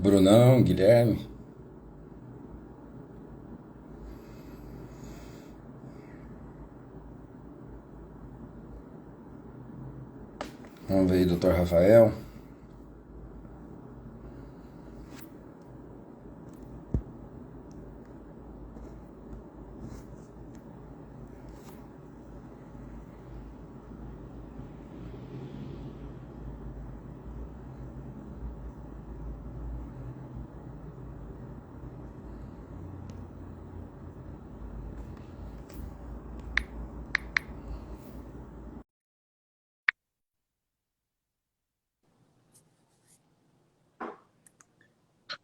Brunão, Guilherme. Vamos ver aí, doutor Rafael.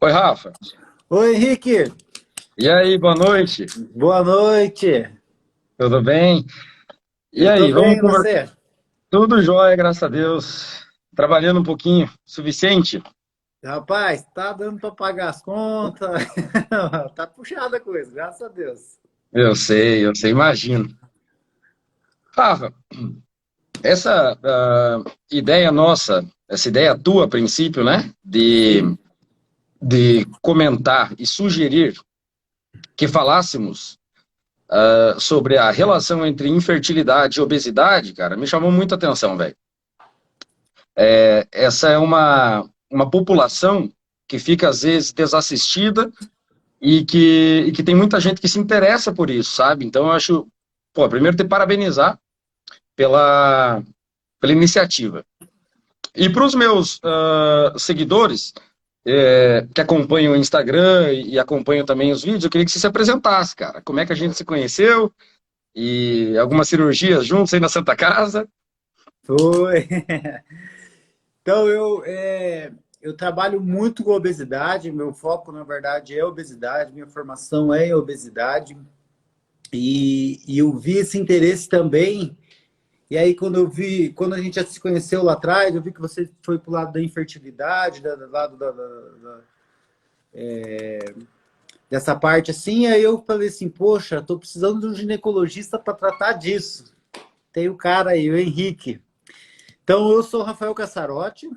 Oi, Rafa. Oi, Henrique. E aí, boa noite. Boa noite. Tudo bem? E Eu tô aí, vamos bem, e conversar? você? Tudo jóia, graças a Deus. Trabalhando um pouquinho, suficiente? Rapaz, tá dando para pagar as contas. Tá puxada a coisa, graças a Deus. Eu sei, imagino. Rafa, essa ideia nossa, essa ideia tua, a princípio, né, Sim. de comentar e sugerir que falássemos sobre a relação entre infertilidade e obesidade, cara, me chamou muita atenção, velho. Essa é uma população que fica, às vezes, desassistida e que tem muita gente que se interessa por isso, sabe? Então, eu acho, pô, primeiro te parabenizar pela, pela iniciativa. E para os meus seguidores que acompanham o Instagram e acompanham também os vídeos, eu queria que você se apresentasse, cara. Como é que a gente se conheceu e algumas cirurgias juntos aí na Santa Casa? Foi. Então, eu trabalho muito com obesidade. Meu foco, na verdade, é obesidade. Minha formação é em obesidade. E eu vi esse interesse também. E aí, quando a gente já se conheceu lá atrás, eu vi que você foi pro lado da infertilidade, do lado dessa parte assim, aí eu falei assim, poxa, tô precisando de um ginecologista para tratar disso. Tem o cara aí, o Henrique. Então, eu sou Rafael Cassarotti,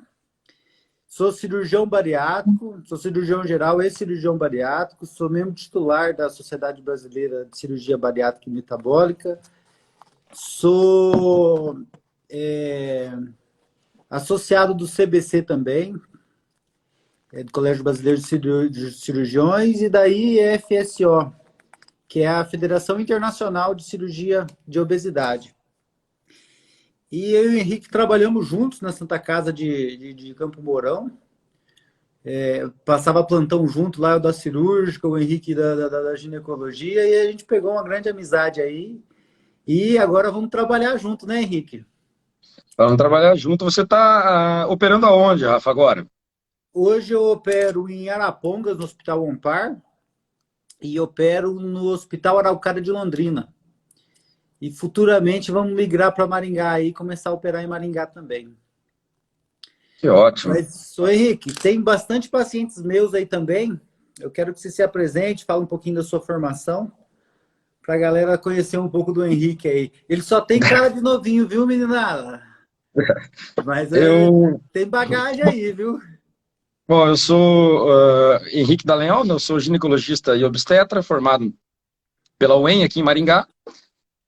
sou cirurgião bariátrico, sou cirurgião geral e cirurgião bariátrico, sou membro titular da Sociedade Brasileira de Cirurgia Bariátrica e Metabólica, sou associado do CBC também, do Colégio Brasileiro de Cirurgiões, e daí FSO, que é a Federação Internacional de Cirurgia de Obesidade. E eu e o Henrique trabalhamos juntos na Santa Casa de Campo Mourão. Passava plantão junto lá, eu da cirúrgica, o Henrique da ginecologia, e a gente pegou uma grande amizade aí. E agora vamos trabalhar junto, né, Henrique? Vamos trabalhar junto. Você está operando aonde, Rafa, agora? Hoje eu opero em Arapongas, no Hospital Ompar, e opero no Hospital Araucária de Londrina. E futuramente vamos migrar para Maringá aí e começar a operar em Maringá também. Que ótimo. Mas, ô Henrique, tem bastante pacientes meus aí também. Eu quero que você se apresente, fale um pouquinho da sua formação, para a galera conhecer um pouco do Henrique aí. Ele só tem cara de novinho, viu, meninada? Mas Eu, tem bagagem aí, viu? bom, eu sou Henrique Dallagnol, eu sou ginecologista e obstetra, formado pela UEM aqui em Maringá.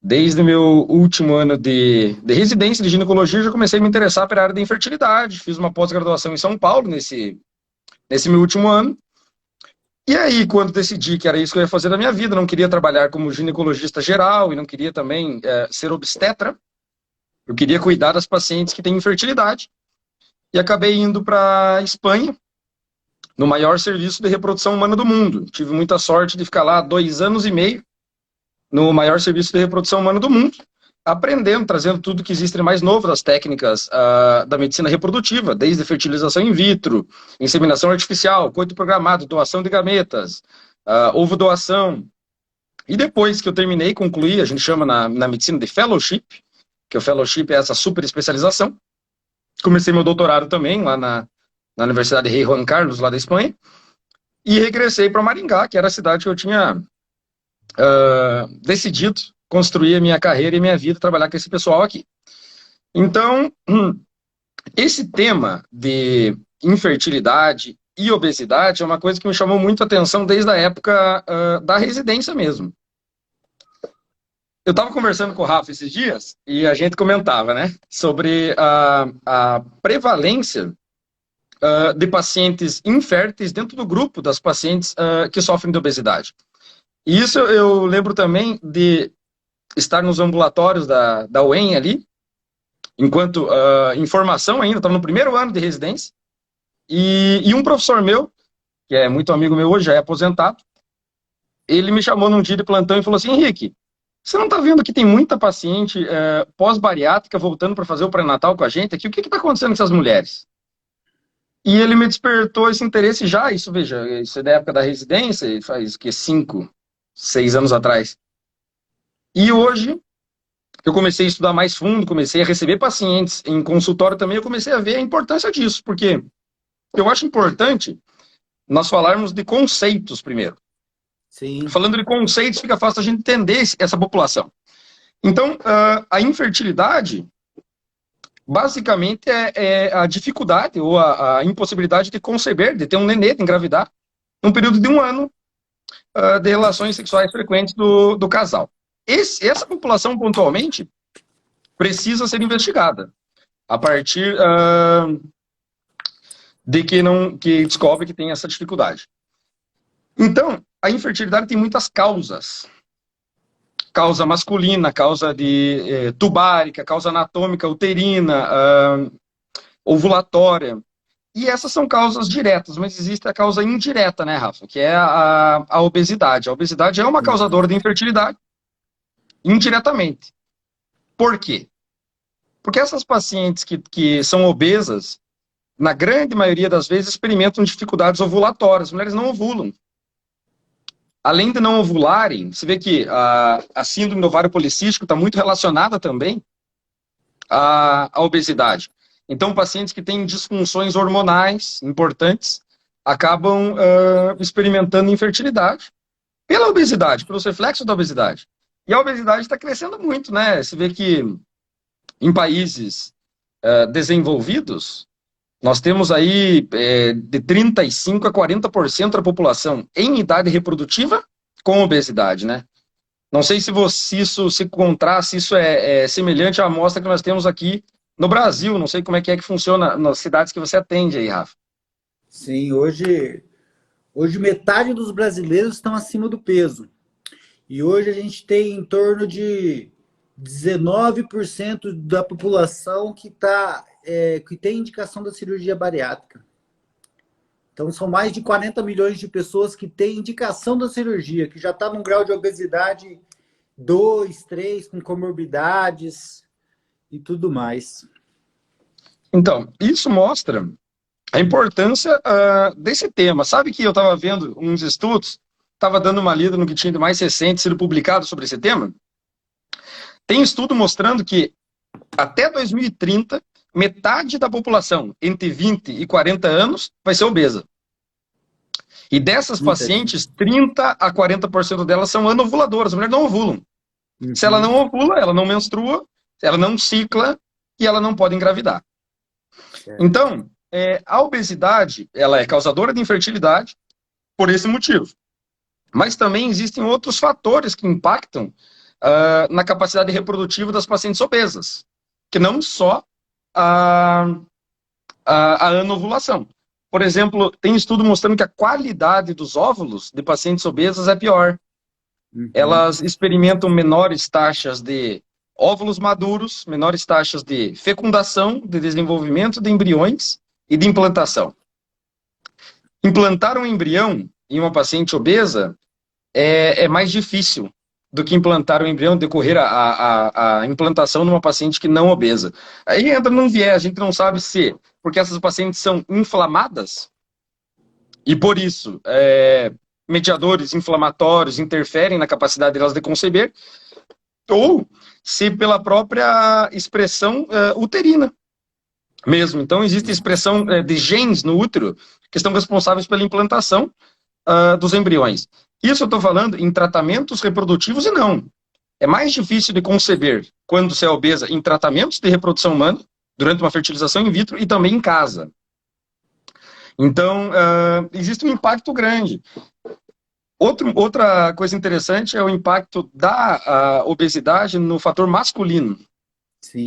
Desde o meu último ano de residência de ginecologia, eu já comecei a me interessar pela área da infertilidade. Fiz uma pós-graduação em São Paulo nesse meu último ano. E aí, quando decidi que era isso que eu ia fazer da minha vida, não queria trabalhar como ginecologista geral e não queria também ser obstetra, eu queria cuidar das pacientes que têm infertilidade. E acabei indo para Espanha, no maior serviço de reprodução humana do mundo. Tive muita sorte de ficar lá 2 anos e meio, no maior serviço de reprodução humana do mundo, aprendendo, trazendo tudo que existe de mais novo das técnicas da medicina reprodutiva, desde fertilização in vitro, inseminação artificial, coito programado, doação de gametas, ovo doação. E depois que eu terminei, concluí, a gente chama na medicina de fellowship, que o fellowship é essa super especialização. Comecei meu doutorado também lá na Universidade Rei Juan Carlos, lá da Espanha, e regressei para Maringá, que era a cidade que eu tinha decidido construir a minha carreira e a minha vida, trabalhar com esse pessoal aqui. Então, esse tema de infertilidade e obesidade é uma coisa que me chamou muito a atenção desde a época da residência mesmo. Eu estava conversando com o Rafa esses dias e a gente comentava, né, sobre a prevalência de pacientes inférteis dentro do grupo das pacientes que sofrem de obesidade. E isso eu lembro também de estar nos ambulatórios da UEM ali, enquanto em formação ainda, estava no primeiro ano de residência, e um professor meu, que é muito amigo meu hoje, já é aposentado, ele me chamou num dia de plantão e falou assim: Henrique, você não está vendo que tem muita paciente pós-bariátrica voltando para fazer o pré-natal com a gente aqui? O que está acontecendo com essas mulheres? E ele me despertou esse interesse já, isso, veja, isso é da época da residência, faz que 5, 6 anos atrás. E hoje, eu comecei a estudar mais fundo, comecei a receber pacientes em consultório também, eu comecei a ver a importância disso, porque eu acho importante nós falarmos de conceitos primeiro. Sim. Falando de conceitos, fica fácil a gente entender essa população. Então, a infertilidade, basicamente, é a dificuldade ou a impossibilidade de conceber, de ter um nenê, de engravidar, num período de 1 ano de relações sexuais frequentes do casal. Essa população, pontualmente, precisa ser investigada a partir de que descobre que tem essa dificuldade. Então, a infertilidade tem muitas causas. Causa masculina, causa de tubárica, causa anatômica, uterina, ovulatória. E essas são causas diretas, mas existe a causa indireta, né, Rafa? Que é a obesidade. A obesidade é uma causadora de infertilidade, indiretamente. Por quê? Porque essas pacientes que são obesas, na grande maioria das vezes, experimentam dificuldades ovulatórias. As mulheres não ovulam. Além de não ovularem, você vê que a síndrome do ovário policístico está muito relacionada também à obesidade. Então, pacientes que têm disfunções hormonais importantes acabam experimentando infertilidade pela obesidade, pelos reflexos da obesidade. E a obesidade está crescendo muito, né? Você vê que em países desenvolvidos, nós temos aí de 35% a 40% da população em idade reprodutiva com obesidade, né? Não sei se isso se contrasta, se isso é semelhante à amostra que nós temos aqui no Brasil. Não sei como é que funciona nas cidades que você atende aí, Rafa. Sim, hoje metade dos brasileiros estão acima do peso. E hoje a gente tem em torno de 19% da população que tem indicação da cirurgia bariátrica. Então, são mais de 40 milhões de pessoas que têm indicação da cirurgia, que já está num grau de obesidade 2, 3, com comorbidades e tudo mais. Então, isso mostra a importância desse tema. Sabe que eu estava vendo uns estudos, estava dando uma lida no que tinha de mais recente sido publicado sobre esse tema? Tem estudo mostrando que até 2030, metade da população entre 20 e 40 anos vai ser obesa. E dessas pacientes, 30 a 40% delas são anovuladoras. As mulheres não ovulam. Uhum. Se ela não ovula, ela não menstrua, ela não cicla e ela não pode engravidar. Então, a obesidade, ela é causadora de infertilidade por esse motivo. Mas também existem outros fatores que impactam na capacidade reprodutiva das pacientes obesas, que não só a anovulação. Por exemplo, tem estudo mostrando que a qualidade dos óvulos de pacientes obesas é pior. Uhum. Elas experimentam menores taxas de óvulos maduros, menores taxas de fecundação, de desenvolvimento de embriões e de implantação. Implantar um embrião em uma paciente obesa é mais difícil do que implantar um embrião, decorrer a implantação numa paciente que não obesa. Aí entra num viés, a gente não sabe se porque essas pacientes são inflamadas e por isso mediadores inflamatórios interferem na capacidade delas de conceber, ou se pela própria expressão uterina mesmo. Então existe expressão de genes no útero que estão responsáveis pela implantação dos embriões. Isso eu estou falando em tratamentos reprodutivos e não. É mais difícil de conceber quando você é obesa em tratamentos de reprodução humana, durante uma fertilização in vitro e também em casa. Então, existe um impacto grande. Outra coisa interessante é o impacto da obesidade no fator masculino. Sim.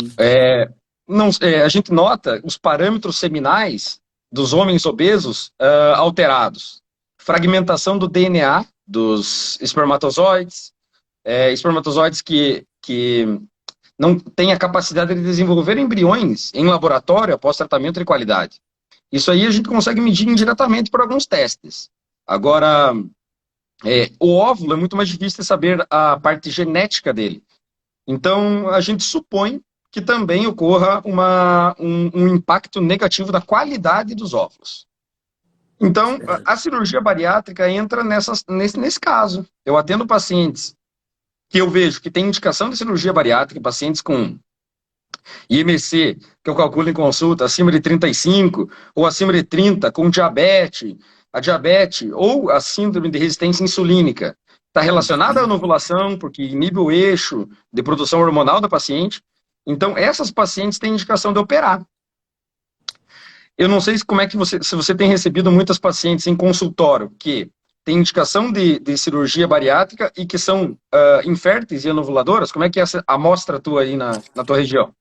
Não, a gente nota os parâmetros seminais dos homens obesos alterados. Fragmentação do DNA dos espermatozoides, espermatozoides que não têm a capacidade de desenvolver embriões em laboratório após tratamento de qualidade. Isso aí a gente consegue medir indiretamente por alguns testes. Agora, o óvulo é muito mais difícil de saber a parte genética dele. Então, a gente supõe que também ocorra um impacto negativo da qualidade dos óvulos. Então, a cirurgia bariátrica entra nesse caso. Eu atendo pacientes que eu vejo que têm indicação de cirurgia bariátrica, pacientes com IMC, que eu calculo em consulta, acima de 35 ou acima de 30, com diabetes, a diabetes ou a síndrome de resistência insulínica. Está relacionada à ovulação, porque inibe o eixo de produção hormonal da paciente. Então, essas pacientes têm indicação de operar. Eu não sei como é que se você tem recebido muitas pacientes em consultório que têm indicação de cirurgia bariátrica e que são inférteis e anovuladoras. Como é que é essa amostra tua aí na tua região?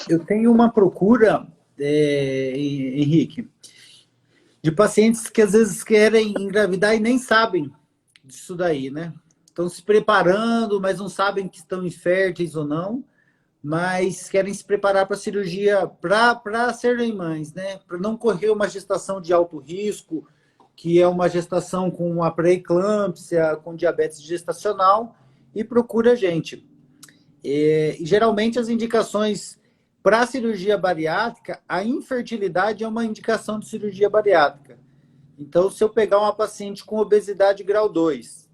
Eu tenho uma procura, Henrique, de pacientes que às vezes querem engravidar e nem sabem disso daí, né? Estão se preparando, mas não sabem que estão inférteis ou não, mas querem se preparar para a cirurgia, para serem mães, né? Para não correr uma gestação de alto risco, que é uma gestação com uma pré-eclâmpsia, com diabetes gestacional, e procura a gente. E geralmente as indicações para a cirurgia bariátrica, a infertilidade é uma indicação de cirurgia bariátrica. Então, se eu pegar uma paciente com obesidade grau 2,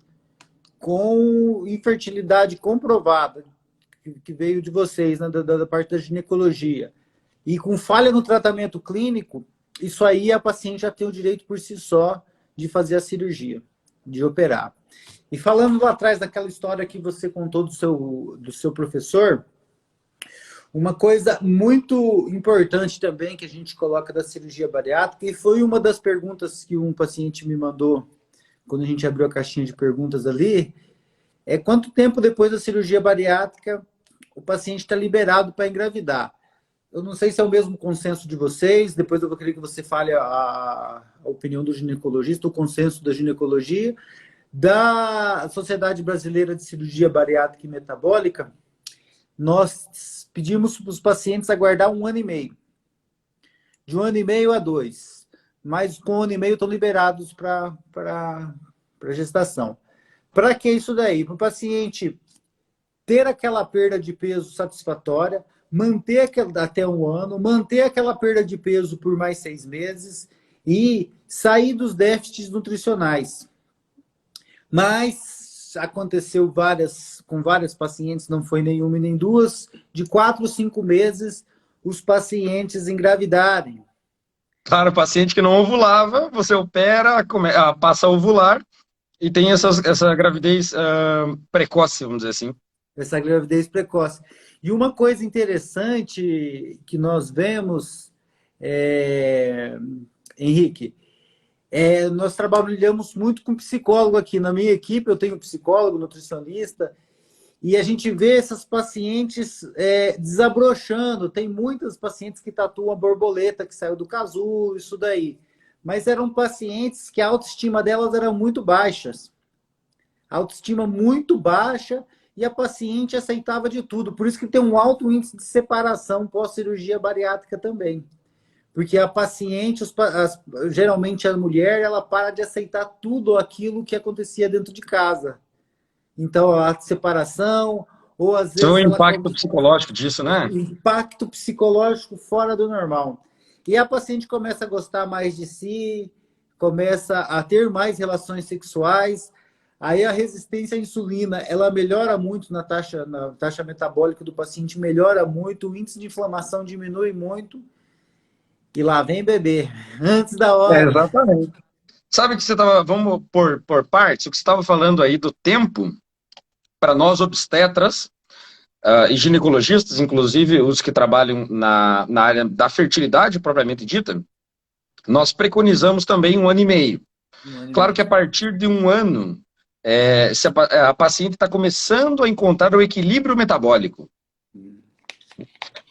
com infertilidade comprovada, que veio de vocês, né, da parte da ginecologia, e com falha no tratamento clínico, isso aí a paciente já tem o direito por si só de fazer a cirurgia, de operar. E falando lá atrás daquela história que você contou do seu professor, uma coisa muito importante também que a gente coloca da cirurgia bariátrica, e foi uma das perguntas que um paciente me mandou quando a gente abriu a caixinha de perguntas ali, é quanto tempo depois da cirurgia bariátrica o paciente está liberado para engravidar. Eu não sei se é o mesmo consenso de vocês, depois eu vou querer que você fale a opinião do ginecologista, o consenso da ginecologia, da Sociedade Brasileira de Cirurgia Bariátrica e Metabólica. Nós pedimos para os pacientes aguardar 1 ano e meio. De 1 ano e meio a 2. Mas com 1 ano e meio estão liberados para gestação. Para que isso daí? Para o paciente ter aquela perda de peso satisfatória, manter até 1 ano, manter aquela perda de peso por mais 6 meses e sair dos déficits nutricionais. Mas aconteceu com várias pacientes, não foi nenhuma e nem duas, de 4 ou 5 meses, os pacientes engravidarem. Claro, paciente que não ovulava, você opera, passa a ovular e tem essa gravidez precoce, vamos dizer assim. Essa gravidez precoce. E uma coisa interessante que nós vemos, Henrique, nós trabalhamos muito com psicólogo aqui. Na minha equipe, eu tenho psicólogo, nutricionista, e a gente vê essas pacientes desabrochando. Tem muitas pacientes que tatuam a borboleta, que saiu do casulo, isso daí. Mas eram pacientes que a autoestima delas era muito baixas. A autoestima muito baixa, e a paciente aceitava de tudo. Por isso que tem um alto índice de separação pós-cirurgia bariátrica também. Porque a paciente, geralmente a mulher, ela para de aceitar tudo aquilo que acontecia dentro de casa. Então, a separação, ou às vezes... Então, o impacto psicológico disso, né? Impacto psicológico fora do normal. E a paciente começa a gostar mais de si, começa a ter mais relações sexuais. Aí a resistência à insulina, ela melhora muito na taxa metabólica do paciente, melhora muito, o índice de inflamação diminui muito, e lá vem bebê, antes da hora. Exatamente. Sabe que você estava, vamos por partes, o que você estava falando aí do tempo, para nós obstetras e ginecologistas, inclusive os que trabalham na área da fertilidade propriamente dita, nós preconizamos também 1 ano e meio. Um ano e Claro meio. que a partir de 1 ano, se a paciente está começando a encontrar o equilíbrio metabólico.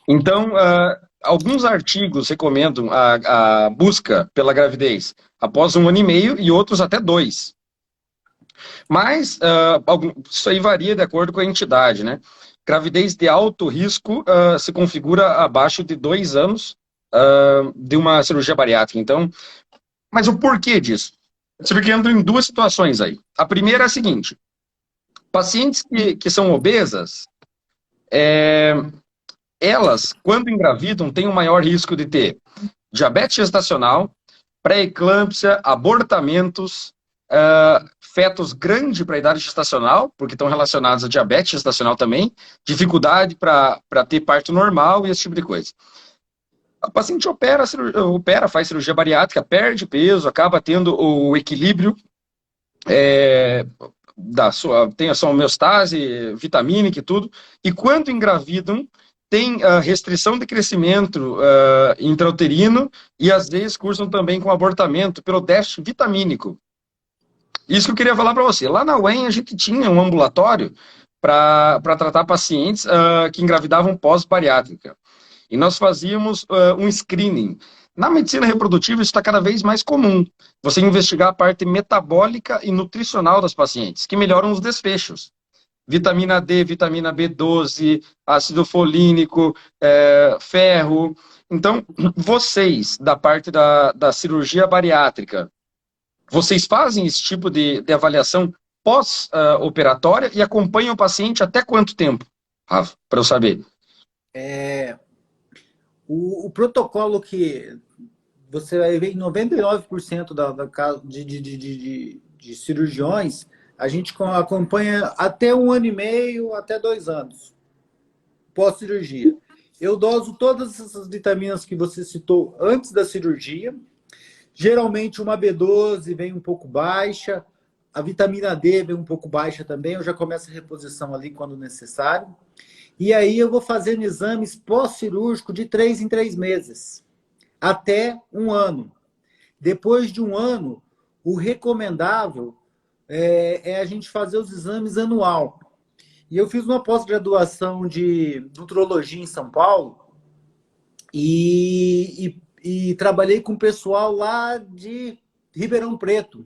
Então, alguns artigos recomendam a busca pela gravidez após 1 ano e meio e outros até 2. Mas isso aí varia de acordo com a entidade, né? Gravidez de alto risco se configura abaixo de 2 anos de uma cirurgia bariátrica. Então, mas o porquê disso? Você vê que entra em duas situações aí. A primeira é a seguinte: pacientes que são obesas, elas, quando engravidam, têm um maior risco de ter diabetes gestacional, pré-eclâmpsia, abortamentos, fetos grandes para a idade gestacional, porque estão relacionados a diabetes gestacional também, dificuldade para ter parto normal e esse tipo de coisa. A paciente faz cirurgia bariátrica, perde peso, acaba tendo o equilíbrio, tem a sua homeostase vitamínica e tudo, e quando engravidam, tem restrição de crescimento intrauterino e às vezes cursam também com abortamento pelo déficit vitamínico. Isso que eu queria falar para você. Lá na UEM a gente tinha um ambulatório para tratar pacientes que engravidavam pós-bariátrica. E nós fazíamos um screening. Na medicina reprodutiva isso está cada vez mais comum. Você investigar a parte metabólica e nutricional das pacientes, que melhoram os desfechos. Vitamina D, vitamina B12, ácido folínico, ferro. Então, vocês, da parte da cirurgia bariátrica, vocês fazem esse tipo de avaliação pós-operatória e acompanham o paciente até quanto tempo, Rafa, para eu saber? O protocolo que você vai ver em 99% de cirurgiões, a gente acompanha até 1 ano e meio, até 2 anos, pós-cirurgia. Eu doso todas essas vitaminas que você citou antes da cirurgia. Geralmente uma B12 vem um pouco baixa, a vitamina D vem um pouco baixa também, eu já começo a reposição ali quando necessário. E aí eu vou fazendo exames pós-cirúrgico de 3 em 3 meses, até 1 ano. Depois de 1 ano, o recomendável é a gente fazer os exames anual. E eu fiz uma pós-graduação de nutrologia em São Paulo e trabalhei com o pessoal lá de Ribeirão Preto.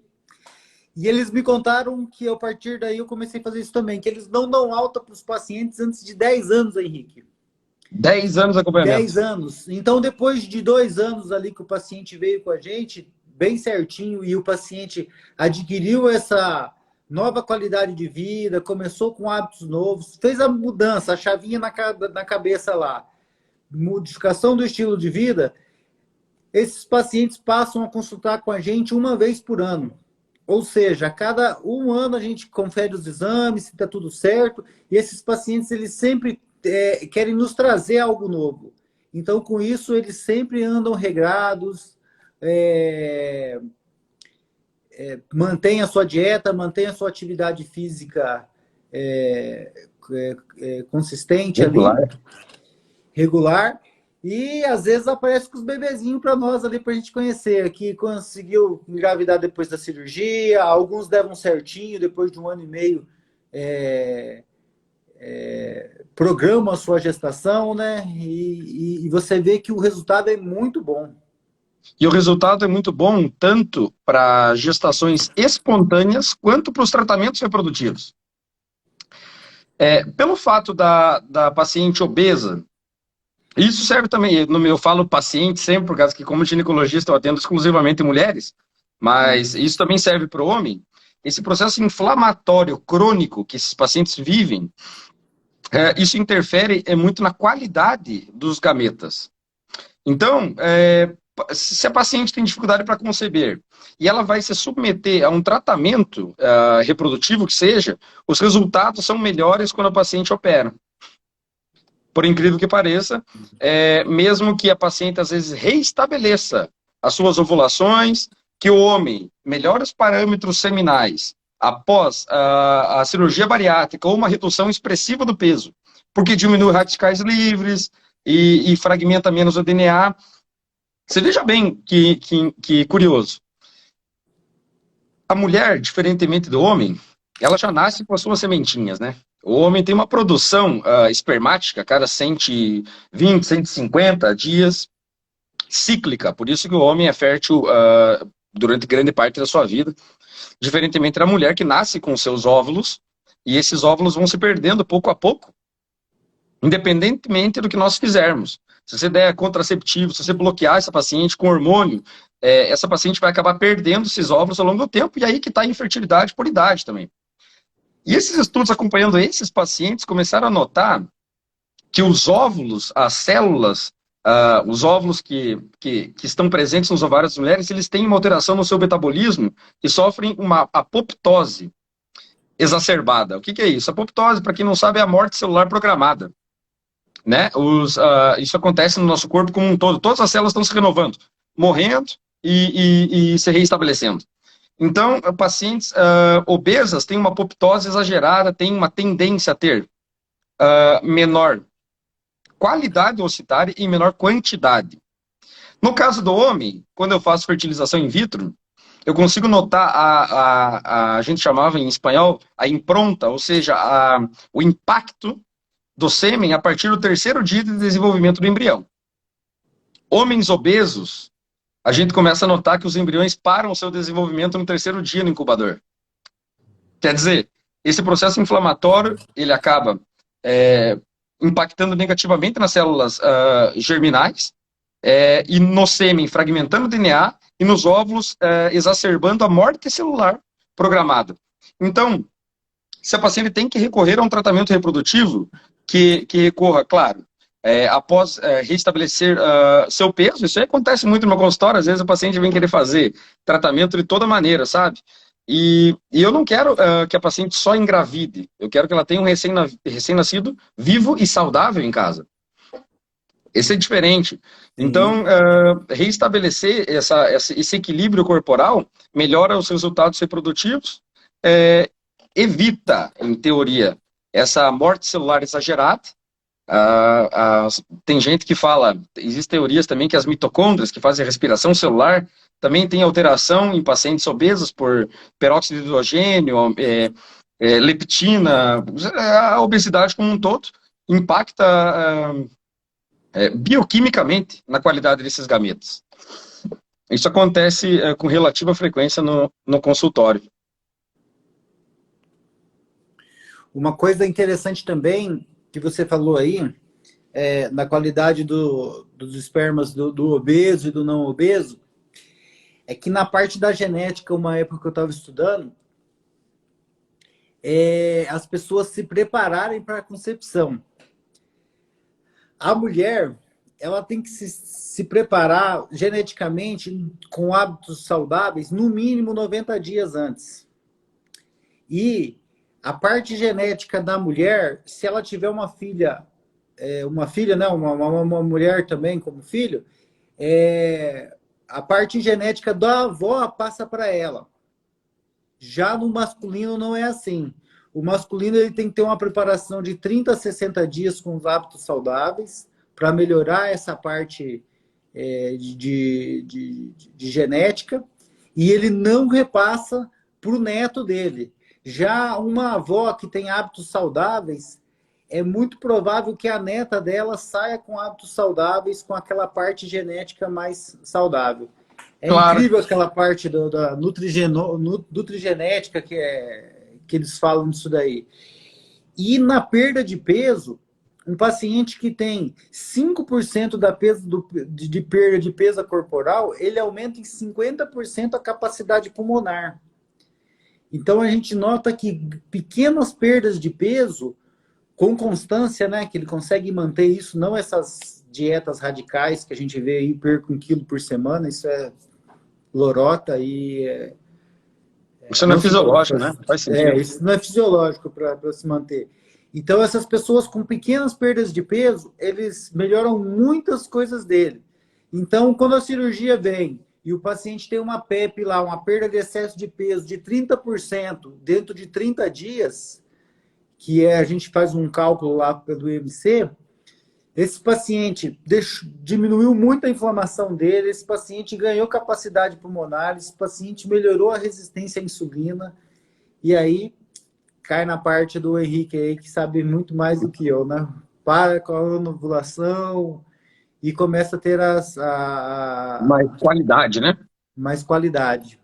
E eles me contaram que a partir daí eu comecei a fazer isso também, que eles não dão alta para os pacientes antes de 10 anos, Henrique. 10 anos de acompanhamento. 10 anos. Então, depois de 2 anos ali que o paciente veio com a gente, bem certinho, e o paciente adquiriu essa nova qualidade de vida, começou com hábitos novos, fez a mudança, a chavinha na cabeça lá, modificação do estilo de vida, esses pacientes passam a consultar com a gente 1 vez por ano. Ou seja, a cada 1 ano a gente confere os exames, se está tudo certo, e esses pacientes eles sempre querem nos trazer algo novo. Então, com isso, eles sempre andam regrados, mantém a sua dieta, mantém a sua atividade física consistente Regular. ali, regular. E às vezes aparece com os bebezinhos para nós ali para a gente conhecer, que conseguiu engravidar depois da cirurgia, alguns deram certinho, depois de 1 ano e meio programam a sua gestação, né? E você vê que o resultado é muito bom. E o resultado é muito bom tanto para gestações espontâneas quanto para os tratamentos reprodutivos. Pelo fato da paciente obesa, isso serve também, eu falo paciente sempre, por causa que como ginecologista eu atendo exclusivamente mulheres, mas isso também serve para o homem. Esse processo inflamatório crônico que esses pacientes vivem, isso interfere muito na qualidade dos gametas. Então, se a paciente tem dificuldade para conceber e ela vai se submeter a um tratamento reprodutivo que seja, os resultados são melhores quando a paciente opera. Por incrível que pareça, mesmo que a paciente às vezes reestabeleça as suas ovulações, que o homem melhore os parâmetros seminais após a cirurgia bariátrica ou uma redução expressiva do peso, porque diminui radicais livres e fragmenta menos o DNA, Você veja bem que curioso. A mulher, diferentemente do homem, ela já nasce com as suas sementinhas, né? O homem tem uma produção espermática a cada 120, 150 dias, cíclica. Por isso que o homem é fértil durante grande parte da sua vida, diferentemente da mulher que nasce com seus óvulos, e esses óvulos vão se perdendo pouco a pouco, independentemente do que nós fizermos. Se você der contraceptivo, se você bloquear essa paciente com hormônio, essa paciente vai acabar perdendo esses óvulos ao longo do tempo, e aí que está a infertilidade por idade também. E esses estudos acompanhando esses pacientes começaram a notar que os óvulos, as células, os óvulos que estão presentes nos ovários das mulheres, eles têm uma alteração no seu metabolismo e sofrem uma apoptose exacerbada. O que é isso? A apoptose, para quem não sabe, é a morte celular programada. Né? Isso acontece no nosso corpo como um todo. Todas as células estão se renovando, morrendo e se reestabelecendo. Então, pacientes obesas têm uma apoptose exagerada, têm uma tendência a ter menor qualidade ocitária e menor quantidade. No caso do homem, quando eu faço fertilização in vitro, eu consigo notar a gente chamava em espanhol a impronta, ou seja, o impacto do sêmen a partir do terceiro dia de desenvolvimento do embrião. Homens obesos, a gente começa a notar que os embriões param o seu desenvolvimento no terceiro dia no incubador. Quer dizer, esse processo inflamatório, ele acaba impactando negativamente nas células germinais, e no sêmen fragmentando o DNA, e nos óvulos exacerbando a morte celular programada. Então, se a paciente tem que recorrer a um tratamento reprodutivo, que recorra, claro, após restabelecer seu peso. Isso aí acontece muito no meu consultório. Às vezes o paciente vem querer fazer tratamento de toda maneira, sabe? E eu não quero que a paciente só engravide. Eu quero que ela tenha um recém-nascido vivo e saudável em casa. Esse é diferente. Então, reestabelecer esse equilíbrio corporal melhora os resultados reprodutivos, evita, em teoria, essa morte celular exagerada. Tem gente que fala, existem teorias também que as mitocôndrias, que fazem a respiração celular, também tem alteração em pacientes obesos por peróxido de hidrogênio, leptina. A obesidade como um todo impacta bioquimicamente na qualidade desses gametas. Isso acontece com relativa frequência no consultório. Uma coisa interessante também que você falou aí, na qualidade dos espermas do obeso e do não obeso, é que na parte da genética, uma época que eu estava estudando, as pessoas se prepararem para a concepção. A mulher, ela tem que se preparar geneticamente com hábitos saudáveis no mínimo 90 dias antes. E a parte genética da mulher, se ela tiver uma filha, né, uma mulher também como filho, a parte genética da avó passa para ela. Já no masculino não é assim. O masculino ele tem que ter uma preparação de 30 a 60 dias com os hábitos saudáveis para melhorar essa parte de genética, e ele não repassa para o neto dele. Já uma avó que tem hábitos saudáveis, é muito provável que a neta dela saia com hábitos saudáveis, com aquela parte genética mais saudável. Claro. Incrível aquela parte da nutrigenética que eles falam disso daí. E na perda de peso, um paciente que tem 5% de perda de peso corporal, ele aumenta em 50% a capacidade pulmonar. Então, a gente nota que pequenas perdas de peso, com constância, né, que ele consegue manter isso, não essas dietas radicais que a gente vê aí, perco 1 quilo por semana, isso é lorota e... Isso não é fisiológico, né? Faz sentido. Isso não é fisiológico para se manter. Então, essas pessoas com pequenas perdas de peso, eles melhoram muitas coisas dele. Então, quando a cirurgia vem e o paciente tem uma PEP lá, uma perda de excesso de peso de 30% dentro de 30 dias, que a gente faz um cálculo lá do IMC, Esse paciente diminuiu muito a inflamação dele, esse paciente ganhou capacidade pulmonar, esse paciente melhorou a resistência à insulina, e aí cai na parte do Henrique aí, que sabe muito mais do que eu, né? Para com a anovulação e começa a ter Mais qualidade, né? mais qualidade.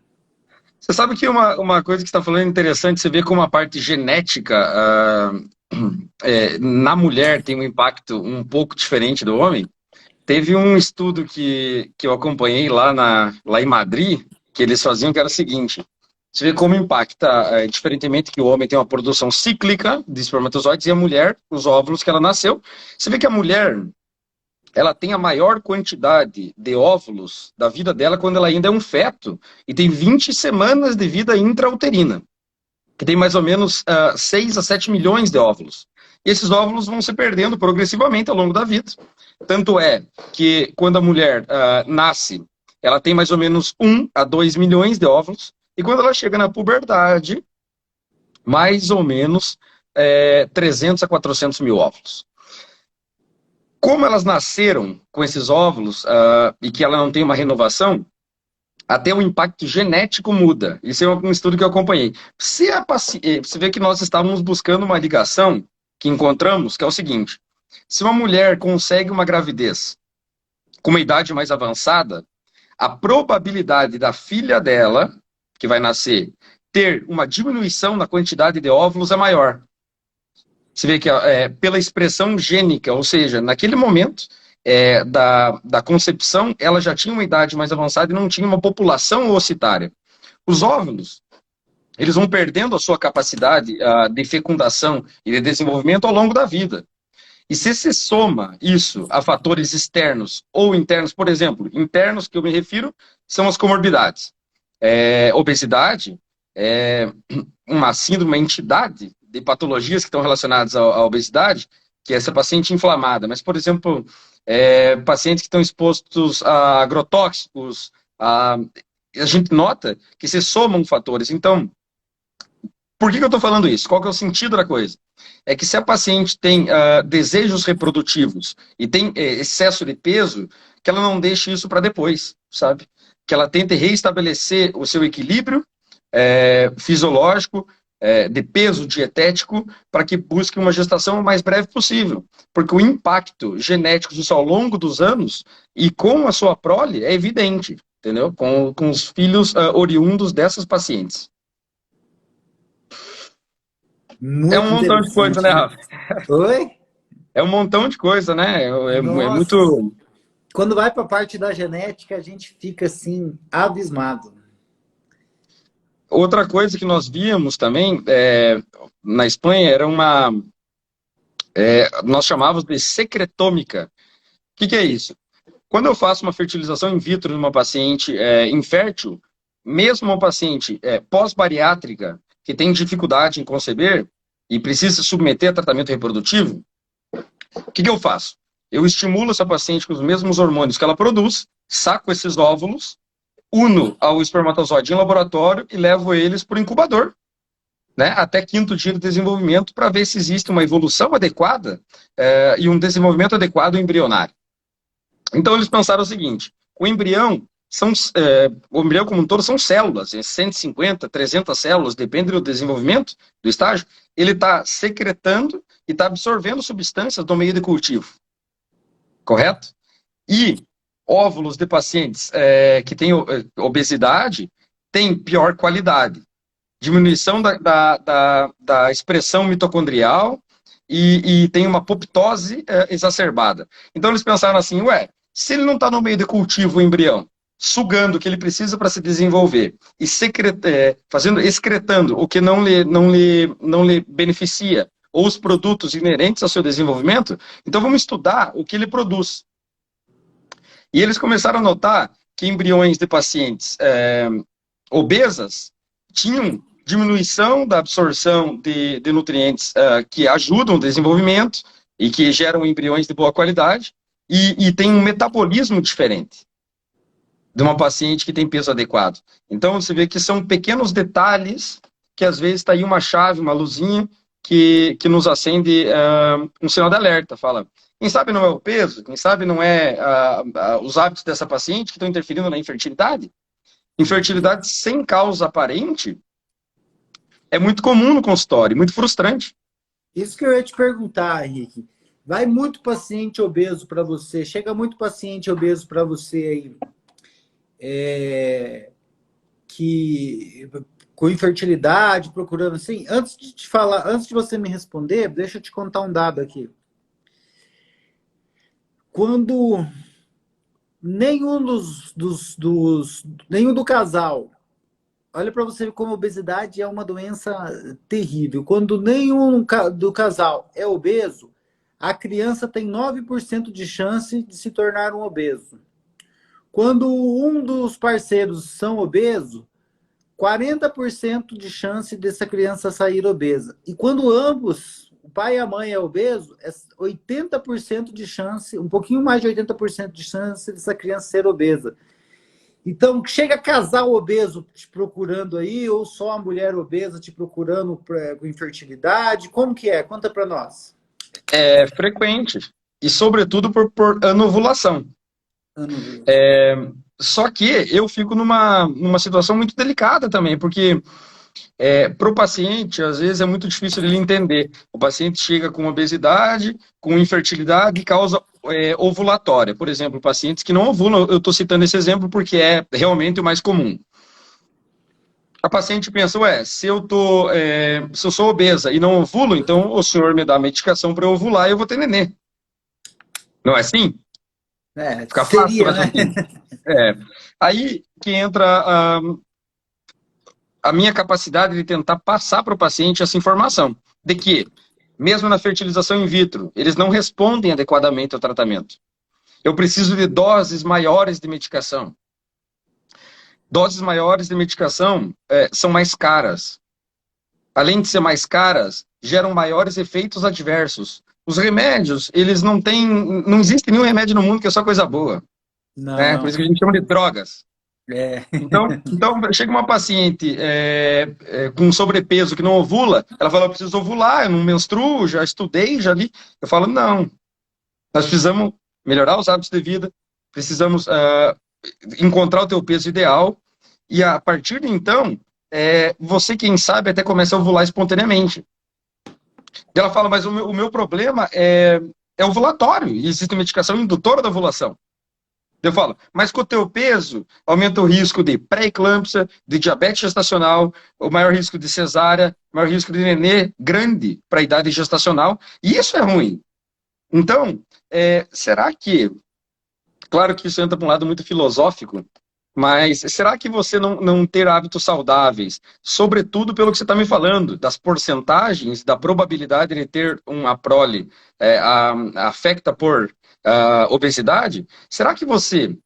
Você sabe que uma coisa que você está falando é interessante, você vê como a parte genética na mulher tem um impacto um pouco diferente do homem. Teve um estudo que eu acompanhei lá em Madrid, que eles faziam, que era o seguinte: você vê como impacta, diferentemente que o homem tem uma produção cíclica de espermatozoides e a mulher, os óvulos que ela nasceu. Você vê que a mulher, ela tem a maior quantidade de óvulos da vida dela quando ela ainda é um feto e tem 20 semanas de vida intrauterina, que tem mais ou menos 6 a 7 milhões de óvulos. E esses óvulos vão se perdendo progressivamente ao longo da vida. Tanto é que quando a mulher nasce, ela tem mais ou menos 1 a 2 milhões de óvulos, e quando ela chega na puberdade, mais ou menos 300 a 400 mil óvulos. Como elas nasceram com esses óvulos e que ela não tem uma renovação, até o impacto genético muda. Isso é um estudo que eu acompanhei. Você vê que nós estávamos buscando uma ligação que encontramos, que é o seguinte: se uma mulher consegue uma gravidez com uma idade mais avançada, a probabilidade da filha dela, que vai nascer, ter uma diminuição na quantidade de óvulos é maior. Você vê que pela expressão gênica, ou seja, naquele momento da concepção, ela já tinha uma idade mais avançada e não tinha uma população oocitária. Os óvulos, eles vão perdendo a sua capacidade de fecundação e de desenvolvimento ao longo da vida. E se soma isso a fatores externos ou internos, por exemplo, internos que eu me refiro são as comorbidades. Obesidade, uma síndrome, uma entidade de patologias que estão relacionadas à obesidade, que é essa paciente inflamada. Mas, por exemplo, pacientes que estão expostos a agrotóxicos, a gente nota que se somam fatores. Então, por que eu estou falando isso? Qual que é o sentido da coisa? É que se a paciente tem desejos reprodutivos e tem excesso de peso, que ela não deixe isso para depois, sabe? Que ela tente reestabelecer o seu equilíbrio fisiológico, de peso dietético, para que busque uma gestação o mais breve possível. Porque o impacto genético disso ao longo dos anos e com a sua prole é evidente, entendeu? Com os filhos oriundos dessas pacientes. É um Muito montão de coisa, interessante, né, né? Rafa? Oi? É um montão de coisa, né? É Nossa. muito. Quando vai para a parte da genética, a gente fica assim, abismado. Outra coisa que nós víamos também na Espanha era nós chamávamos de secretômica. O que é isso? Quando eu faço uma fertilização in vitro numa paciente infértil, mesmo uma paciente pós-bariátrica que tem dificuldade em conceber e precisa se submeter a tratamento reprodutivo, o que eu faço? Eu estimulo essa paciente com os mesmos hormônios que ela produz, saco esses óvulos, uno ao espermatozoide em laboratório e levo eles para o incubador, né, até 5º dia de desenvolvimento, para ver se existe uma evolução adequada e um desenvolvimento adequado embrionário. Então eles pensaram o seguinte: o embrião o embrião como um todo são células, 150, 300 células, depende do desenvolvimento do estágio, ele está secretando e está absorvendo substâncias do meio de cultivo, correto? E óvulos de pacientes que têm obesidade têm pior qualidade, diminuição da expressão mitocondrial e tem uma apoptose exacerbada. Então eles pensaram assim: ué, se ele não está no meio de cultivo, o embrião, sugando o que ele precisa para se desenvolver e excretando o que não lhe beneficia, ou os produtos inerentes ao seu desenvolvimento, então vamos estudar o que ele produz. E eles começaram a notar que embriões de pacientes obesas tinham diminuição da absorção de nutrientes que ajudam o desenvolvimento e que geram embriões de boa qualidade e tem um metabolismo diferente de uma paciente que tem peso adequado. Então você vê que são pequenos detalhes que às vezes está aí uma chave, uma luzinha que nos acende um sinal de alerta. Fala, quem sabe não é o peso, quem sabe não é os hábitos dessa paciente que estão interferindo na infertilidade? Infertilidade sem causa aparente é muito comum no consultório, muito frustrante. Isso que eu ia te perguntar, Henrique. Vai muito paciente obeso para você, chega muito paciente obeso para você aí, que com infertilidade, procurando assim. Antes de te falar, antes de você me responder, deixa eu te contar um dado aqui. Quando nenhum nenhum do casal, olha para você ver como a obesidade é uma doença terrível. Quando nenhum do casal é obeso, a criança tem 9% de chance de se tornar um obeso. Quando um dos parceiros são obesos, 40% de chance dessa criança sair obesa. E quando ambos, o pai e a mãe é obeso, é 80% de chance, um pouquinho mais de 80% de chance dessa criança ser obesa. Então, chega casal obeso te procurando aí, ou só a mulher obesa te procurando com infertilidade? Como que é? Conta para nós. É frequente, e sobretudo por anovulação. Só que eu fico numa situação muito delicada também, porque para o paciente, às vezes, é muito difícil ele entender. O paciente chega com obesidade, com infertilidade e causa ovulatória. Por exemplo, pacientes que não ovulam, eu estou citando esse exemplo porque é realmente o mais comum. A paciente pensa, se eu sou obesa e não ovulo, então o senhor me dá medicação para eu ovular e eu vou ter nenê. Não é assim? Fica fácil o Seria, né? raciocínio. Aí que entra a minha capacidade de tentar passar para o paciente essa informação, de que, mesmo na fertilização in vitro, eles não respondem adequadamente ao tratamento. Eu preciso de doses maiores de medicação. Doses maiores de medicação são mais caras. Além de ser mais caras, geram maiores efeitos adversos. Os remédios, eles não existe nenhum remédio no mundo que é só coisa boa. Não. Por isso que a gente chama de drogas. É. Então chega uma paciente com sobrepeso que não ovula, ela fala, eu preciso ovular, eu não menstruo, já estudei, já li. Eu falo, não, nós precisamos melhorar os hábitos de vida, precisamos encontrar o teu peso ideal, e a partir de então, você, quem sabe, até começa a ovular espontaneamente. E ela fala, mas o meu problema é ovulatório, e existe medicação indutora da ovulação. Eu falo, mas com o teu peso, aumenta o risco de pré-eclâmpsia, de diabetes gestacional, o maior risco de cesárea, o maior risco de nenê grande para a idade gestacional, e isso é ruim. Então, será que, claro que isso entra para um lado muito filosófico, mas será que você não ter hábitos saudáveis, sobretudo pelo que você está me falando, das porcentagens, da probabilidade de ter uma prole afecta por obesidade, será que você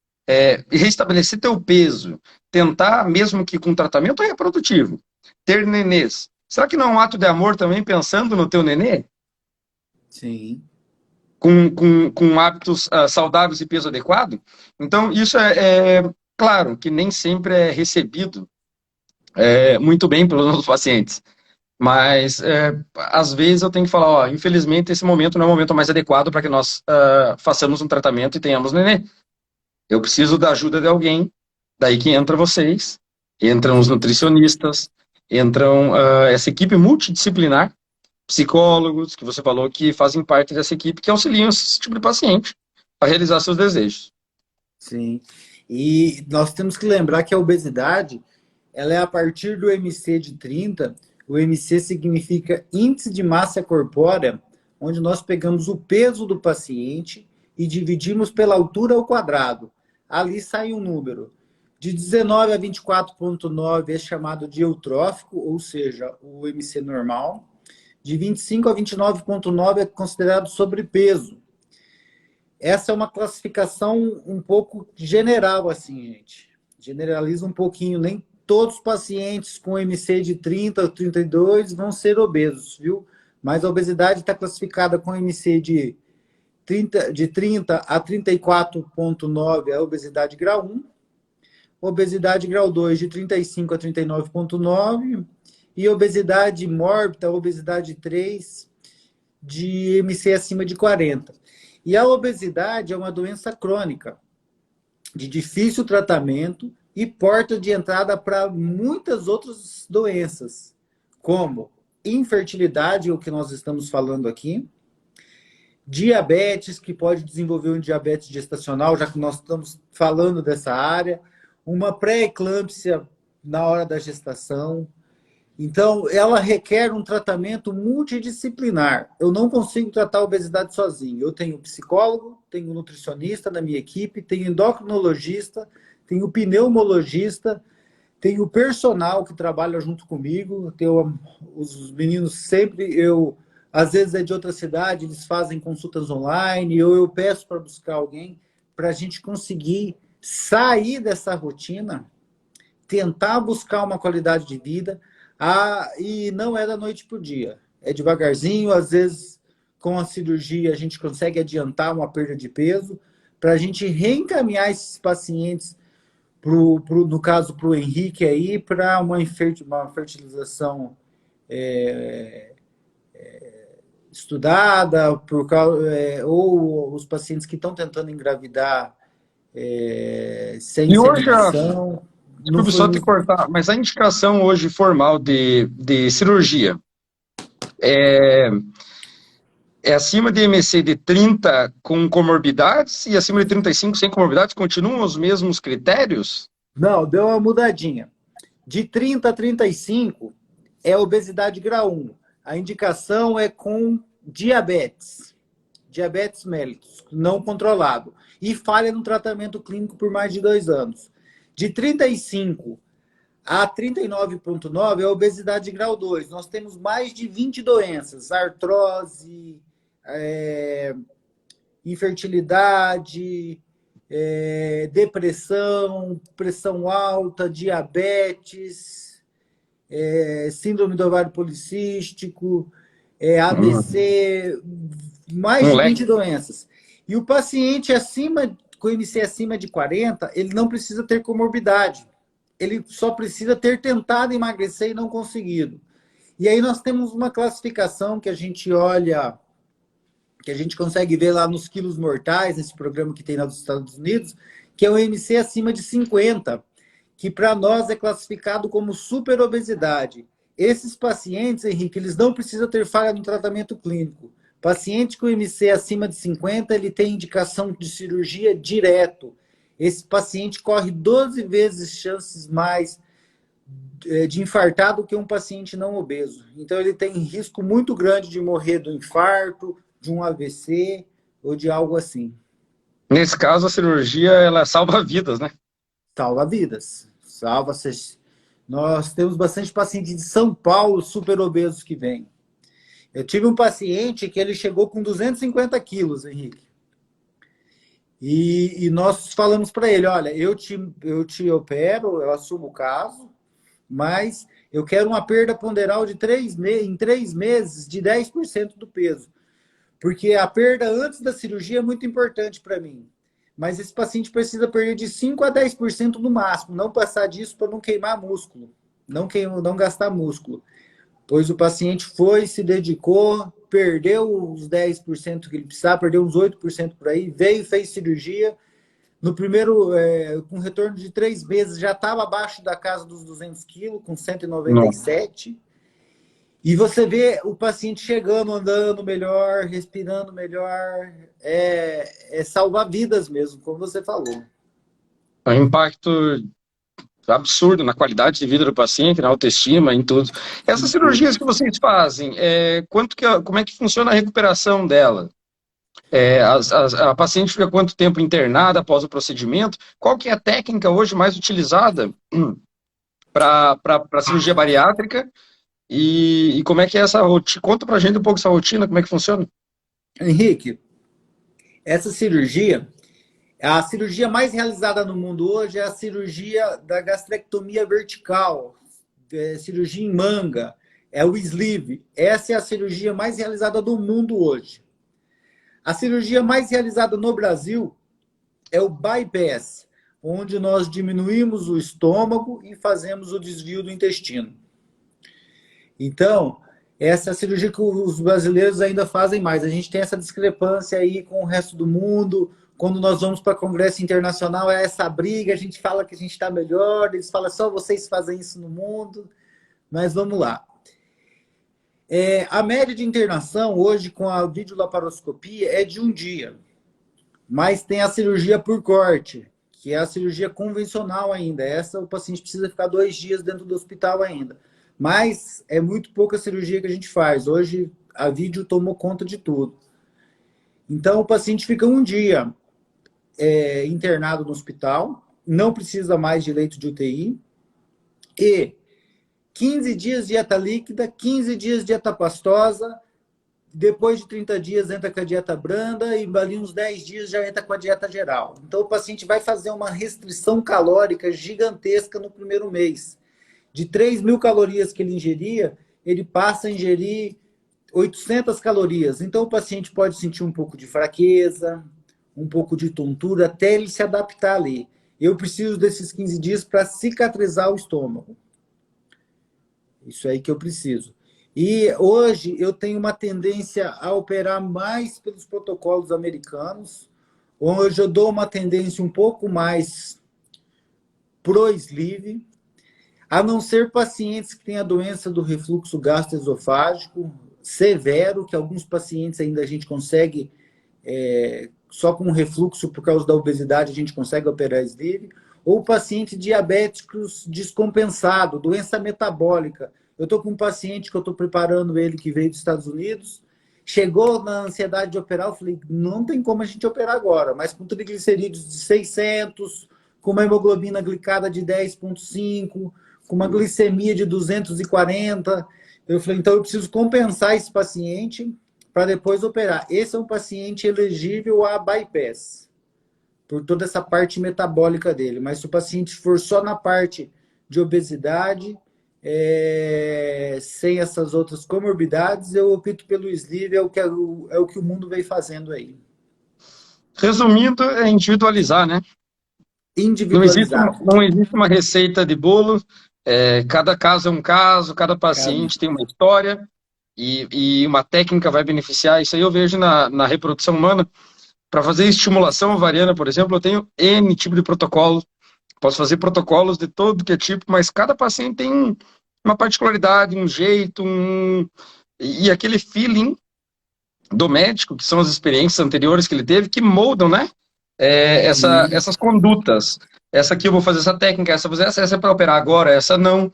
restabelecer teu peso, tentar, mesmo que com tratamento reprodutivo, ter nenês, será que não é um ato de amor também pensando no teu nenê? Sim. Com hábitos saudáveis e peso adequado? Então, isso claro que nem sempre é recebido muito bem pelos nossos pacientes, mas às vezes eu tenho que falar, infelizmente esse momento não é o momento mais adequado para que nós façamos um tratamento e tenhamos nenê. Eu preciso da ajuda de alguém, daí que entra vocês, entram os nutricionistas, entram essa equipe multidisciplinar, psicólogos, que você falou que fazem parte dessa equipe, que auxiliam esse tipo de paciente a realizar seus desejos. Sim. E nós temos que lembrar que a obesidade, ela é a partir do MC de 30, o MC significa Índice de Massa Corpórea, onde nós pegamos o peso do paciente e dividimos pela altura ao quadrado. Ali sai um número. De 19 a 24,9 é chamado de eutrófico, ou seja, o MC normal. De 25 a 29,9 é considerado sobrepeso. Essa é uma classificação um pouco general, assim, gente. Generaliza um pouquinho. Nem todos os pacientes com MC de 30 ou 32 vão ser obesos, viu? Mas a obesidade está classificada com MC de 30 a 34,9 é a obesidade grau 1. Obesidade grau 2 de 35 a 39,9. e obesidade mórbida, obesidade 3, de IMC acima de 40. E a obesidade é uma doença crônica, de difícil tratamento e porta de entrada para muitas outras doenças, como infertilidade, o que nós estamos falando aqui, diabetes, que pode desenvolver um diabetes gestacional, já que nós estamos falando dessa área, uma pré-eclâmpsia na hora da gestação. Então, ela requer um tratamento multidisciplinar. Eu não consigo tratar a obesidade sozinho. Eu tenho psicólogo, tenho nutricionista na minha equipe, tenho endocrinologista, tenho pneumologista, tenho personal que trabalha junto comigo, tenho os meninos sempre, às vezes é de outra cidade, eles fazem consultas online, ou eu peço para buscar alguém, para a gente conseguir sair dessa rotina, tentar buscar uma qualidade de vida, e não é da noite para o dia. É devagarzinho, às vezes com a cirurgia a gente consegue adiantar uma perda de peso, para a gente reencaminhar esses pacientes, no caso para o Henrique, aí, para uma fertilização estudada, ou os pacientes que estão tentando engravidar sem E hoje, inseminação. desculpe só te cortar, mas a indicação hoje formal de cirurgia é acima de IMC de 30 com comorbidades e acima de 35 sem comorbidades? Continuam os mesmos critérios? Não, deu uma mudadinha. De 30 a 35 é obesidade grau 1. A indicação é com diabetes mellitus, não controlado, e falha no tratamento clínico por mais de 2 anos. De 35 a 39,9 é obesidade grau 2. Nós temos mais de 20 doenças, artrose, infertilidade, depressão, pressão alta, diabetes, síndrome do ovário policístico, AVC, mais de 20 doenças. E o paciente com IMC acima de 40, ele não precisa ter comorbidade. Ele só precisa ter tentado emagrecer e não conseguido. E aí nós temos uma classificação que a gente olha, que a gente consegue ver lá nos quilos mortais, nesse programa que tem lá dos Estados Unidos, que é o IMC acima de 50, que para nós é classificado como superobesidade. Esses pacientes, Henrique, eles não precisam ter falha no tratamento clínico. Paciente com IMC acima de 50, ele tem indicação de cirurgia direto. Esse paciente corre 12 vezes chances mais de infartar do que um paciente não obeso. Então, ele tem risco muito grande de morrer do infarto, de um AVC ou de algo assim. Nesse caso, a cirurgia, ela salva vidas, né? Salva vidas. Nós temos bastante pacientes de São Paulo super obesos que vêm. Eu tive um paciente que ele chegou com 250 quilos, Henrique. E nós falamos para ele, olha, eu te opero, eu assumo o caso, mas eu quero uma perda ponderal em 3 meses de 10% do peso. Porque a perda antes da cirurgia é muito importante para mim. Mas esse paciente precisa perder de 5 a 10% no máximo, não passar disso para não queimar músculo, não gastar músculo. Pois o paciente foi, se dedicou, perdeu os 10% que ele precisava, perdeu uns 8% por aí, veio e fez cirurgia. No primeiro, com retorno de 3 meses, já estava abaixo da casa dos 200 quilos, com 197. E você vê o paciente chegando, andando melhor, respirando melhor. É salvar vidas mesmo, como você falou. É um impacto absurdo na qualidade de vida do paciente, na autoestima, em tudo. Essas cirurgias que vocês fazem, como é que funciona a recuperação dela? A paciente fica quanto tempo internada após o procedimento? Qual que é a técnica hoje mais utilizada para a cirurgia bariátrica? E como é que é essa rotina? Conta pra gente um pouco essa rotina, como é que funciona? Henrique, essa cirurgia, a cirurgia mais realizada no mundo hoje é a cirurgia da gastrectomia vertical, cirurgia em manga, é o sleeve. Essa é a cirurgia mais realizada do mundo hoje. A cirurgia mais realizada no Brasil é o bypass, onde nós diminuímos o estômago e fazemos o desvio do intestino. Então, essa é a cirurgia que os brasileiros ainda fazem mais. A gente tem essa discrepância aí com o resto do mundo. Quando nós vamos para congresso internacional, é essa briga, a gente fala que a gente está melhor, eles falam só vocês fazem isso no mundo. Mas vamos lá. A média de internação hoje com a videolaparoscopia é de um dia. Mas tem a cirurgia por corte, que é a cirurgia convencional ainda. Essa o paciente precisa ficar 2 dias dentro do hospital ainda. Mas é muito pouca cirurgia que a gente faz. Hoje a vídeo tomou conta de tudo. Então o paciente fica um dia internado no hospital, não precisa mais de leito de UTI, e 15 dias dieta líquida, 15 dias dieta pastosa, depois de 30 dias entra com a dieta branda e ali uns 10 dias já entra com a dieta geral. Então o paciente vai fazer uma restrição calórica gigantesca no primeiro mês. De 3.000 calorias que ele ingeria, ele passa a ingerir 800 calorias. Então o paciente pode sentir um pouco de fraqueza, um pouco de tontura, até ele se adaptar ali. Eu preciso desses 15 dias para cicatrizar o estômago. Isso aí que eu preciso. E hoje eu tenho uma tendência a operar mais pelos protocolos americanos. Hoje eu dou uma tendência um pouco mais pro sleeve, a não ser pacientes que têm a doença do refluxo gastroesofágico severo, que alguns pacientes ainda a gente consegue, só com refluxo por causa da obesidade, a gente consegue operar sleeve, ou paciente diabéticos descompensado, doença metabólica. Eu estou com um paciente que eu estou preparando ele, que veio dos Estados Unidos, chegou na ansiedade de operar, eu falei, não tem como a gente operar agora, mas com triglicerídeos de 600, com uma hemoglobina glicada de 10,5, com uma glicemia de 240, eu falei, então eu preciso compensar esse paciente para depois operar. Esse é um paciente elegível a bypass, por toda essa parte metabólica dele. Mas se o paciente for só na parte de obesidade, sem essas outras comorbidades, eu opto pelo sleeve, é o que o mundo vem fazendo aí. Resumindo, é individualizar, né? Individualizar. Não existe uma receita de bolo, cada caso é um caso, cada paciente tem uma história e uma técnica vai beneficiar. Isso aí eu vejo na reprodução humana. Para fazer estimulação ovariana, por exemplo, eu tenho N tipo de protocolo. Posso fazer protocolos de todo que é tipo, mas cada paciente tem uma particularidade, um jeito, e aquele feeling do médico, que são as experiências anteriores que ele teve, que moldam, né? Essas condutas. Essa aqui eu vou fazer essa técnica, essa é para operar agora, essa não.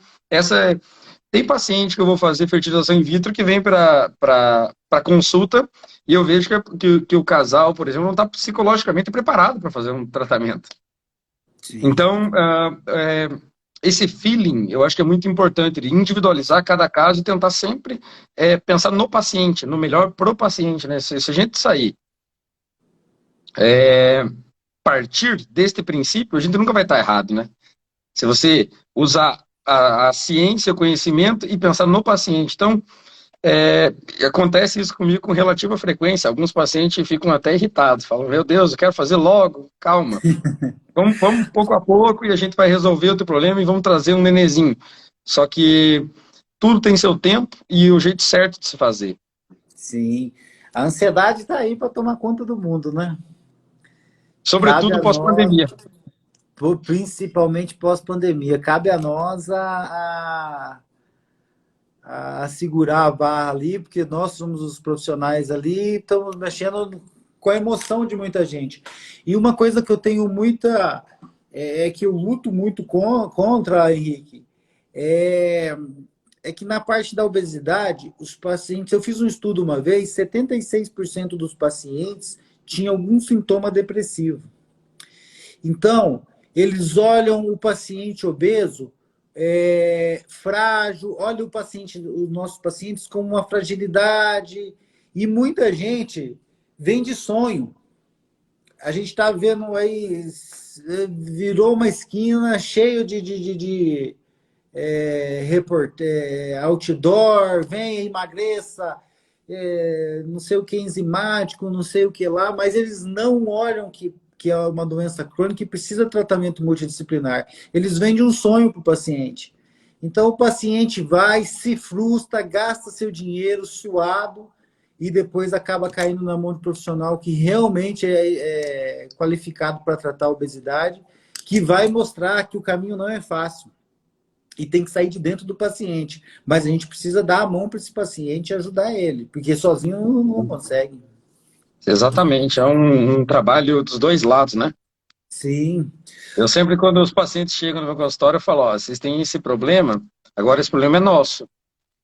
Tem paciente que eu vou fazer fertilização in vitro que vem para consulta e eu vejo que o casal, por exemplo, não está psicologicamente preparado para fazer um tratamento. Sim. Então, esse feeling, eu acho que é muito importante, de individualizar cada caso e tentar sempre pensar no paciente, no melhor pro paciente, né? Se a gente sair partir deste princípio, a gente nunca vai estar errado, né? Se você usar a ciência, o conhecimento e pensar no paciente. Então, acontece isso comigo com relativa frequência. Alguns pacientes ficam até irritados, falam, meu Deus, eu quero fazer logo, calma. Vamos pouco a pouco e a gente vai resolver o teu problema e vamos trazer um nenezinho. Só que tudo tem seu tempo e o jeito certo de se fazer. Sim. A ansiedade está aí para tomar conta do mundo, né? Sobretudo pós-pandemia. Principalmente pós-pandemia. Cabe a nós a segurar a barra ali, porque nós somos os profissionais ali, estamos mexendo com a emoção de muita gente. E uma coisa que eu tenho muita... que eu luto muito contra, Henrique, é que na parte da obesidade, os pacientes... Eu fiz um estudo uma vez, 76% dos pacientes tinham algum sintoma depressivo. Então, eles olham o paciente obeso frágil, olha os nossos pacientes como uma fragilidade, e muita gente vem de sonho. A gente está vendo aí, virou uma esquina cheio de outdoor, venha, emagreça, não sei o que enzimático, não sei o que lá, mas eles não olham que é uma doença crônica que precisa de tratamento multidisciplinar. Eles vendem um sonho para o paciente. Então, o paciente vai, se frustra, gasta seu dinheiro suado e depois acaba caindo na mão de um profissional que realmente é qualificado para tratar a obesidade, que vai mostrar que o caminho não é fácil e tem que sair de dentro do paciente. Mas a gente precisa dar a mão para esse paciente e ajudar ele, porque sozinho não consegue. Exatamente, é um trabalho dos dois lados, né? Sim, Eu sempre, quando os pacientes chegam no meu consultório, eu falo, ó, vocês têm esse problema, agora esse problema é nosso.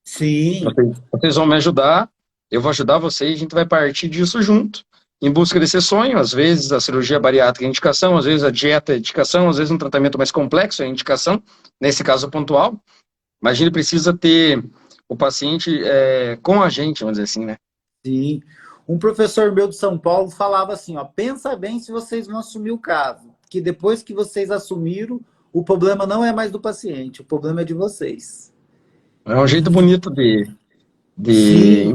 sim, Vocês vão me ajudar, eu vou ajudar vocês, a gente vai partir disso junto, em busca desse sonho. Às vezes a cirurgia bariátrica é indicação, às vezes a dieta é indicação, às vezes um tratamento mais complexo é indicação, nesse caso pontual, mas a gente precisa ter o paciente com a gente, vamos dizer assim, né? sim. Um professor meu de São Paulo falava assim, ó, pensa bem se vocês vão assumir o caso, que depois que vocês assumiram, o problema não é mais do paciente, o problema é de vocês. É um jeito bonito de... Sim,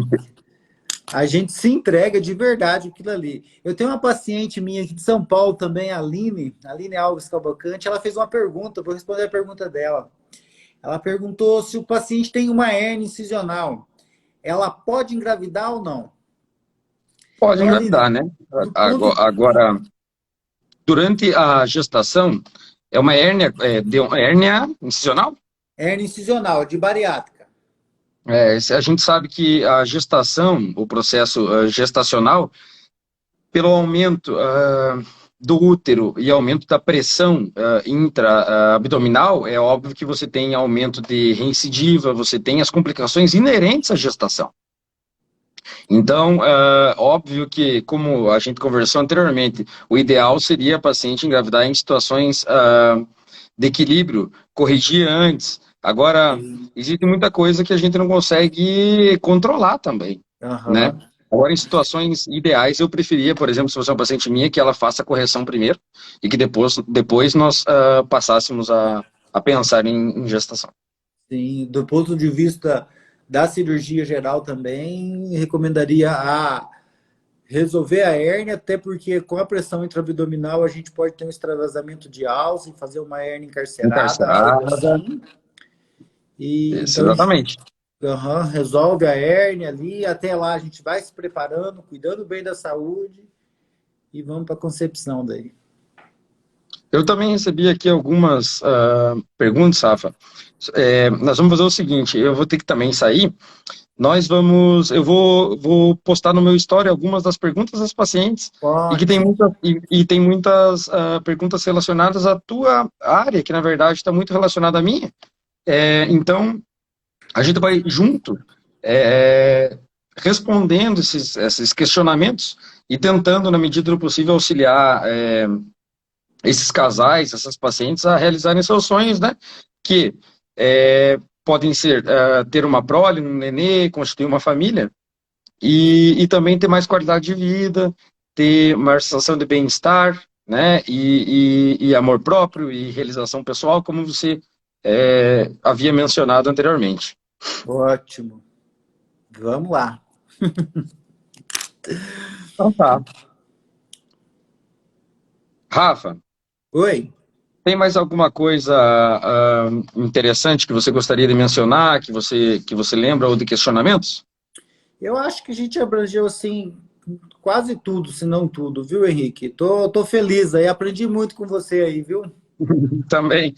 a gente se entrega de verdade aquilo ali. Eu tenho uma paciente minha aqui de São Paulo também, a Aline Alves Cavalcante, ela fez uma pergunta, vou responder a pergunta dela. Ela perguntou se o paciente tem uma hérnia incisional, ela pode engravidar ou não? Pode Então, Aline, engravidar, né? do ponto Agora, durante a gestação, é uma hérnia, de uma hérnia incisional? hérnia incisional, de bariátrica. A gente sabe que a gestação, o processo gestacional, pelo aumento do útero e aumento da pressão intra-abdominal, é óbvio que você tem aumento de reincidiva, você tem as complicações inerentes à gestação. Então, óbvio que, como a gente conversou anteriormente, o ideal seria a paciente engravidar em situações de equilíbrio, corrigir antes. Agora, Sim. existe muita coisa que a gente não consegue controlar também, né? Aham. Agora, em situações ideais, eu preferia, por exemplo, se você é uma paciente minha, que ela faça a correção primeiro e que depois nós passássemos a pensar em gestação. Sim, do ponto de vista da cirurgia geral também, recomendaria a resolver a hérnia, até porque com a pressão intraabdominal a gente pode ter um extravasamento de alça e fazer uma hérnia encarcerada, algo Encarcerada, assim. E isso, então exatamente. resolve a hérnia ali, até lá a gente vai se preparando, cuidando bem da saúde e vamos para a concepção daí. Eu também recebi aqui algumas perguntas, Rafa. Nós vamos fazer o seguinte, eu vou ter que também sair. Eu vou postar no meu story algumas das perguntas das pacientes e que tem Ótimo. tem muitas perguntas relacionadas à tua área, que na verdade está muito relacionada à minha. Então, a gente vai junto respondendo esses questionamentos e tentando, na medida do possível, auxiliar esses casais, essas pacientes a realizarem seus sonhos, né? Que podem ser ter uma prole, um nenê, constituir uma família e também ter mais qualidade de vida, ter uma sensação de bem-estar, né? E amor próprio e realização pessoal, como você havia mencionado anteriormente. Ótimo. Vamos lá. Então tá. Rafa, Oi. tem mais alguma coisa interessante que você gostaria de mencionar, que você lembra ou de questionamentos? Eu acho que a gente abrangeu assim quase tudo, se não tudo, viu, Henrique? Tô feliz aí, aprendi muito com você aí, viu? Também.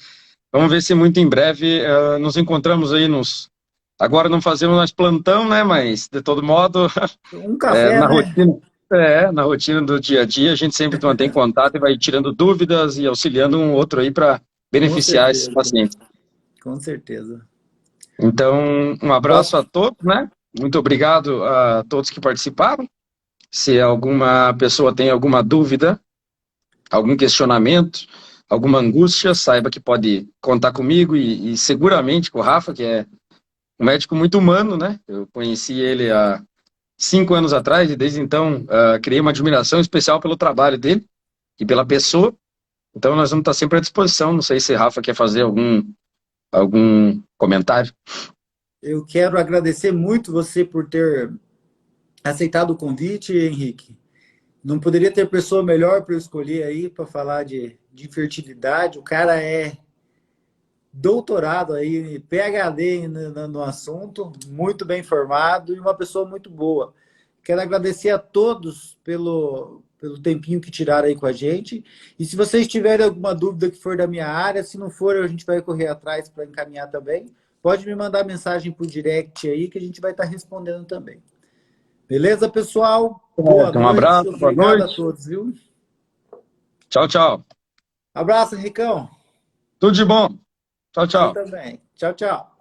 Vamos ver se muito em breve nos encontramos aí nos. Agora não fazemos mais plantão, né? Mas de todo modo, Um café, na né? rotina, na rotina do dia a dia, a gente sempre mantém contato e vai tirando dúvidas e auxiliando um outro aí para Com beneficiar esses certeza, pacientes. com certeza. Então, um Ó, abraço a todos, né? Muito obrigado a todos que participaram. Se alguma pessoa tem alguma dúvida, algum questionamento, alguma angústia, saiba que pode contar comigo e seguramente com o Rafa, que é um médico muito humano, né? Eu conheci ele há 5 anos atrás e desde então criei uma admiração especial pelo trabalho dele e pela pessoa. Então nós vamos estar sempre à disposição. Não sei se Rafa quer fazer algum comentário. eu quero agradecer muito você por ter aceitado o convite, Henrique. Não poderia ter pessoa melhor para eu escolher aí para falar de fertilidade. O cara é doutorado aí, PhD no assunto, muito bem formado e uma pessoa muito boa. Quero agradecer a todos pelo tempinho que tiraram aí com a gente. E se vocês tiverem alguma dúvida que for da minha área, se não for, a gente vai correr atrás para encaminhar também. Pode me mandar mensagem por direct aí que a gente vai estar respondendo também. Beleza, pessoal? Boa Um noite. abraço, boa Obrigado a noite. todos, viu? Tchau, tchau. Abraço, Henricão. Tudo de bom. Tchau, Você tchau. também. Tchau, tchau.